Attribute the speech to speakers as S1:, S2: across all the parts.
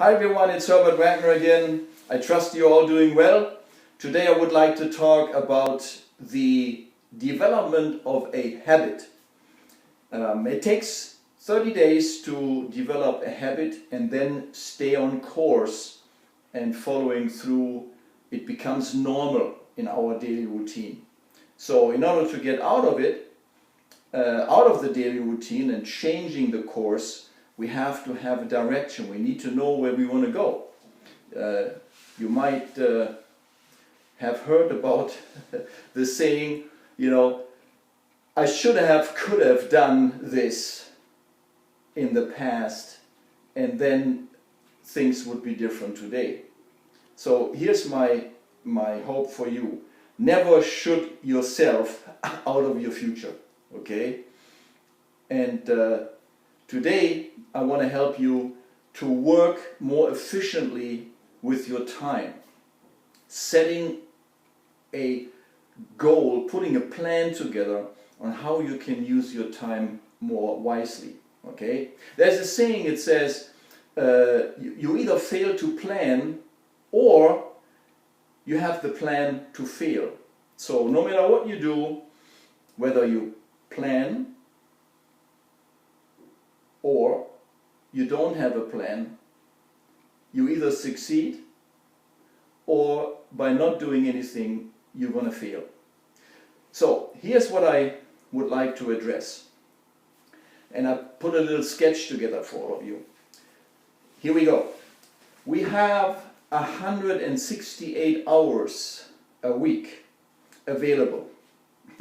S1: Hi everyone, it's Herbert Wagner again. I trust you're all doing well. Today I would like to talk about the development of a habit. It takes 30 days to develop a habit and then stay on course and following through. It becomes normal in our daily routine. So in order to get out of it, out of the daily routine and changing the course, we have to have a direction. We need to know where we want to go. You might have heard about the saying, I should have, could have done this in the past, and then things would be different today. So here's my hope for you. Never shoot yourself out of your future, okay? And today I want to help you to work more efficiently with your time. Setting a goal, putting a plan together on how you can use your time more wisely, okay? There's a saying, it says, you either fail to plan or you have the plan to fail. So no matter what you do, whether you plan or you don't have a plan, you either succeed or by not doing anything, you're going to fail. So here's what I would like to address. And I put a little sketch together for all of you. Here we go. We have 168 hours a week available,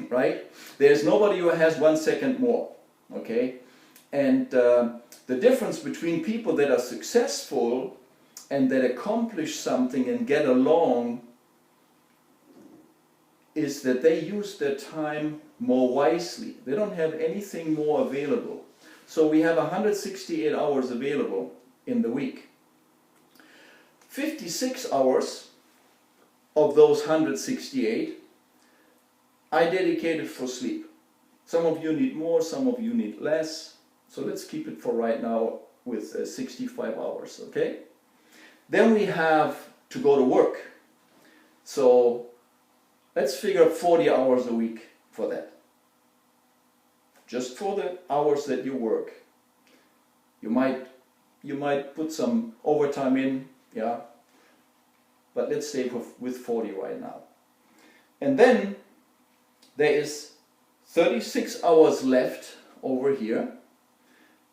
S1: right? There's nobody who has 1 second more, okay? And the difference between people that are successful and that accomplish something and get along is that they use their time more wisely. They don't have anything more available. So we have 168 hours available in the week. 56 hours of those 168 I dedicated for sleep. Some of you need more, some of you need less. So let's keep it for right now with 65 hours, okay? Then we have to go to work. So let's figure 40 hours a week for that. Just for the hours that you work. You might put some overtime in, yeah? But let's stay with 40 right now. And then there is 36 hours left over here.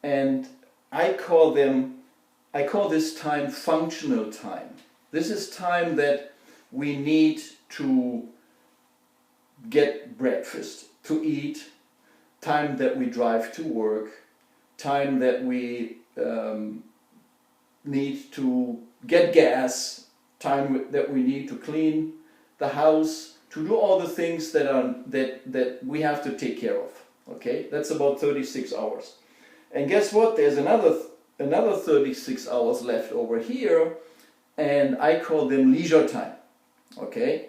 S1: And I call this time functional time. This is time that we need to get breakfast, to eat, time that we drive to work, time that we need to get gas, time that we need to clean the house, to do all the things that we have to take care of. Okay, that's about 36 hours. And guess what? There's another 36 hours left over here, and I call them leisure time. Okay?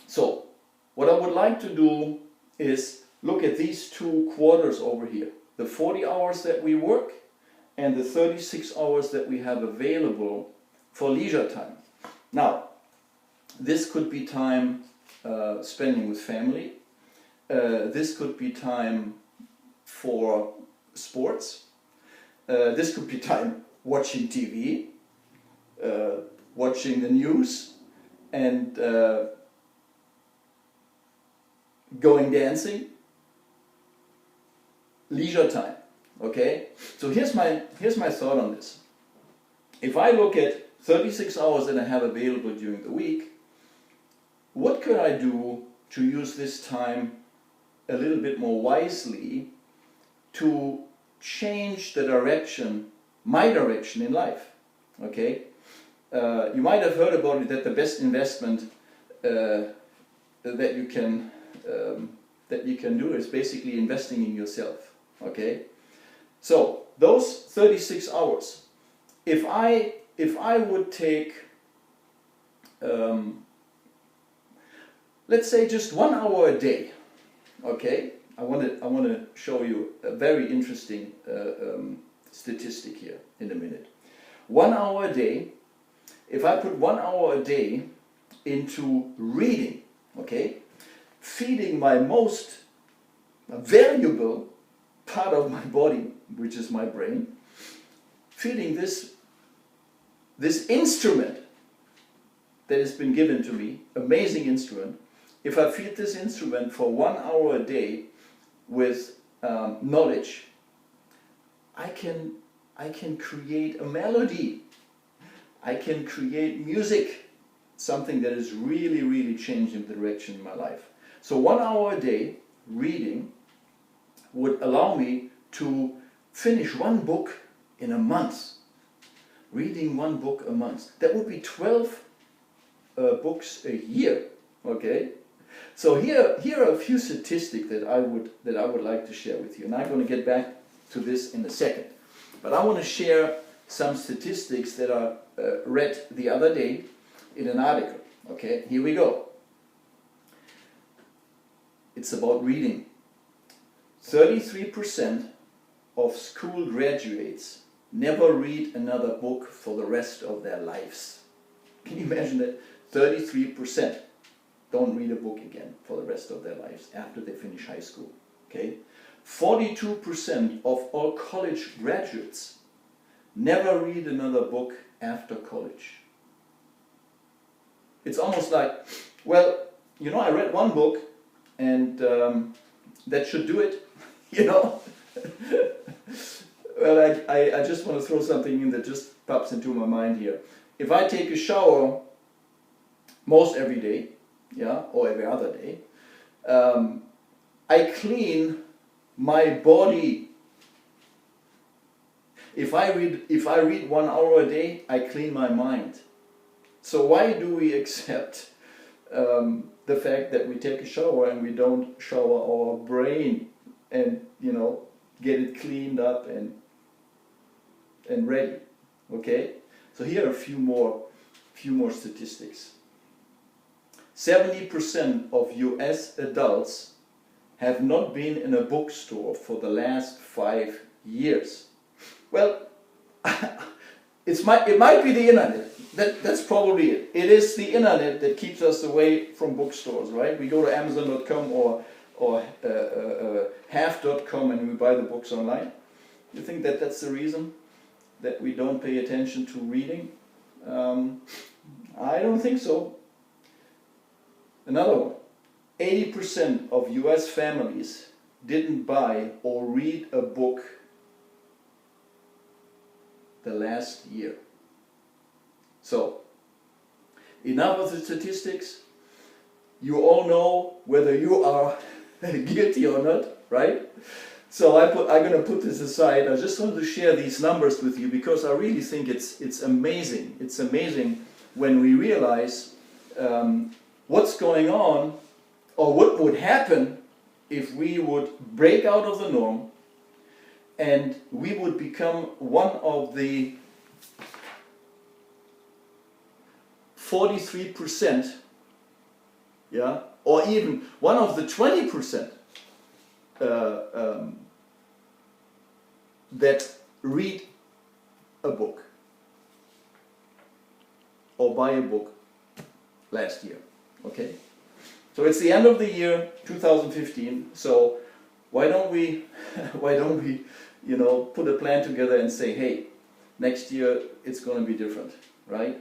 S1: So, what I would like to do is look at these two quarters over here. The 40 hours that we work and the 36 hours that we have available for leisure time. Now, this could be time spending with family. This could be time for sports. This could be time watching TV, watching the news, and going dancing. Leisure time, okay? So here's my thought on this. If I look at 36 hours that I have available during the week, what could I do to use this time a little bit more wisely to change the direction, my direction in life, okay? You might have heard about it that the best investment that you can do is basically investing in yourself, okay? So those 36 hours, if I would take, let's say just 1 hour a day, okay? I want to show you a very interesting statistic here in a minute. 1 hour a day, if I put 1 hour a day into reading, okay, feeding my most valuable part of my body, which is my brain, feeding this instrument that has been given to me, amazing instrument. If I feed this instrument for 1 hour a day with knowledge, I can create a melody. I can create music, something that is really, really changing the direction in my life. So 1 hour a day reading would allow me to finish one book in a month. Reading one book a month. That would be 12 books a year. Okay? So here are a few statistics that I would like to share with you. And I'm going to get back to this in a second. But I want to share some statistics that I read the other day in an article. Okay, here we go. It's about reading. 33% of school graduates never read another book for the rest of their lives. Can you imagine that? 33% don't read a book again for the rest of their lives after they finish high school. Okay? 42% of all college graduates never read another book after college. It's almost like, well, you know, I read one book and that should do it, you know. Well, I just want to throw something in that just pops into my mind here. If I take a shower most every day, yeah, or every other day, I clean my body. If I read 1 hour a day, I clean my mind. So why do we accept the fact that we take a shower and we don't shower our brain and, you know, get it cleaned up and ready? Okay, so here are a few more statistics. 70% of US adults have not been in a bookstore for the last 5 years. Well, it might be the internet. That's probably it. It is the internet that keeps us away from bookstores, right? We go to Amazon.com or half.com and we buy the books online. You think that that's the reason that we don't pay attention to reading? I don't think so. Another one. 80% of US families didn't buy or read a book the last year. So, enough of the statistics. You all know whether you are guilty or not, right? So I'm going to put this aside. I just wanted to share these numbers with you because I really think it's amazing. It's amazing when we realize what's going on or what would happen if we would break out of the norm and we would become one of the 43%, yeah, or even one of the 20% that read a book or buy a book last year. Okay, so it's the end of the year 2015. So why don't we you know, put a plan together and say, hey, next year it's going to be different, right?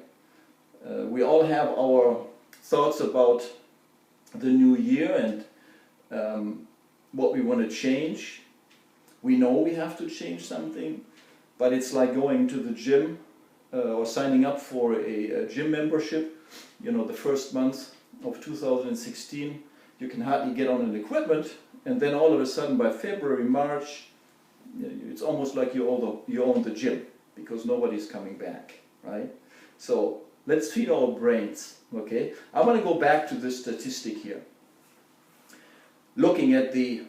S1: We all have our thoughts about the new year and what we want to change. We know we have to change something, but it's like going to the gym or signing up for a gym membership. You know, the first month of 2016, you can hardly get on an equipment, and then all of a sudden by February, March, it's almost like you own the gym because nobody's coming back, right? So let's feed our brains, okay? I want to go back to this statistic here. Looking at the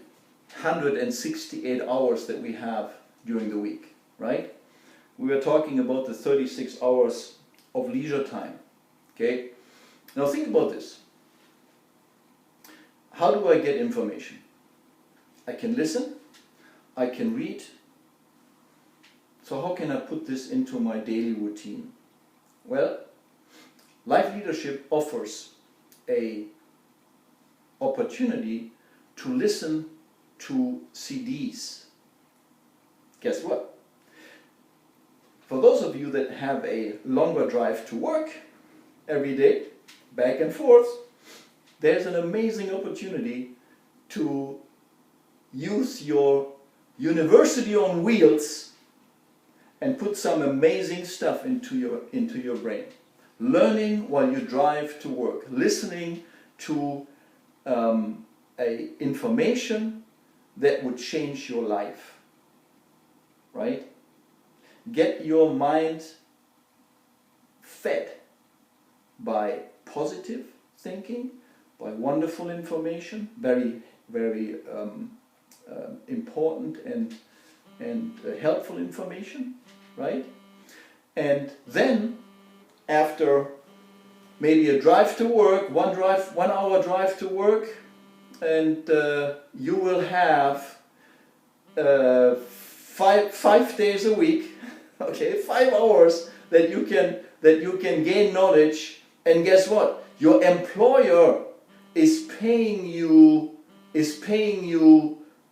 S1: 168 hours that we have during the week, right? We were talking about the 36 hours of leisure time, okay? Now think about this. How do I get information? I can listen, I can read, So how can I put this into my daily routine? Well, Life Leadership offers a opportunity to listen to CDs. Guess what? For those of you that have a longer drive to work every day, back and forth, there's an amazing opportunity to use your university on wheels and put some amazing stuff into your brain. Learning while you drive to work, listening to information that would change your life, right? Get your mind fed by positive thinking, by wonderful information, very, very important and helpful information, right? And then after maybe a drive to work, 1 hour drive to work, and you will have 5 days a week, okay, 5 hours that you can gain knowledge. And guess what? Your employer is paying you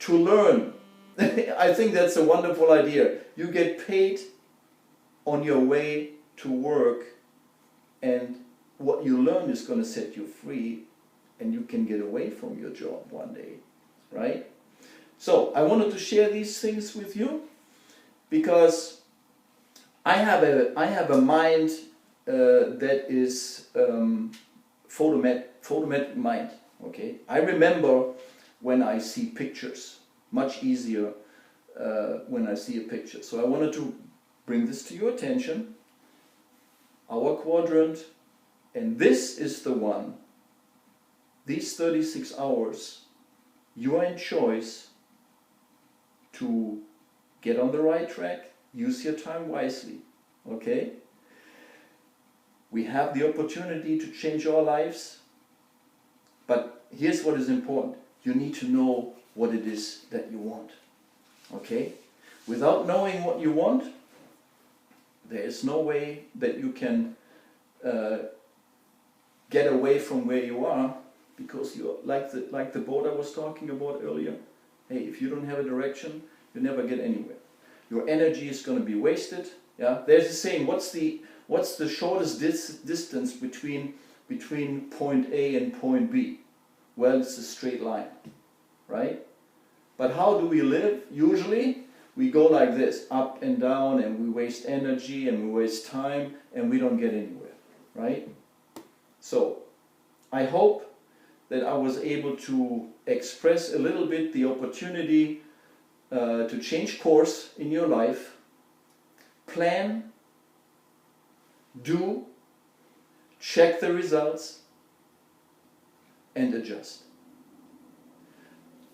S1: to learn. I think that's a wonderful idea. You get paid on your way to work, and what you learn is going to set you free, and you can get away from your job one day, right? So I wanted to share these things with you because I have a mind that is photometric mind. Okay, I remember when I see pictures, much easier when I see a picture. So I wanted to bring this to your attention. Our quadrant, and this is the one. These 36 hours, you are in choice to get on the right track, use your time wisely, okay? We have the opportunity to change our lives, but here's what is important. You need to know what it is that you want, okay? Without knowing what you want, there is no way that you can get away from where you are, because you're like the boat I was talking about earlier. Hey, if you don't have a direction, you never get anywhere. Your energy is going to be wasted. Yeah, there's a saying. What's the shortest distance between point A and point B? Well, it's a straight line, right? But how do we live? Usually, we go like this, up and down, and we waste energy and we waste time, and we don't get anywhere, right? So, I hope that I was able to express a little bit the opportunity to change course in your life. Plan, do, check the results, and adjust.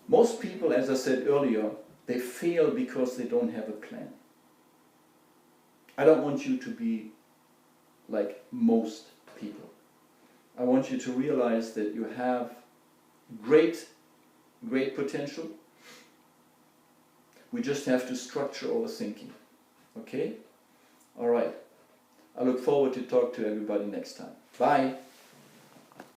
S1: Most people, as I said earlier, they fail because they don't have a plan. I don't want you to be like most people. I want you to realize that you have great potential. We just have to structure our thinking. Okay? All right. I look forward to talk to everybody next time. Bye.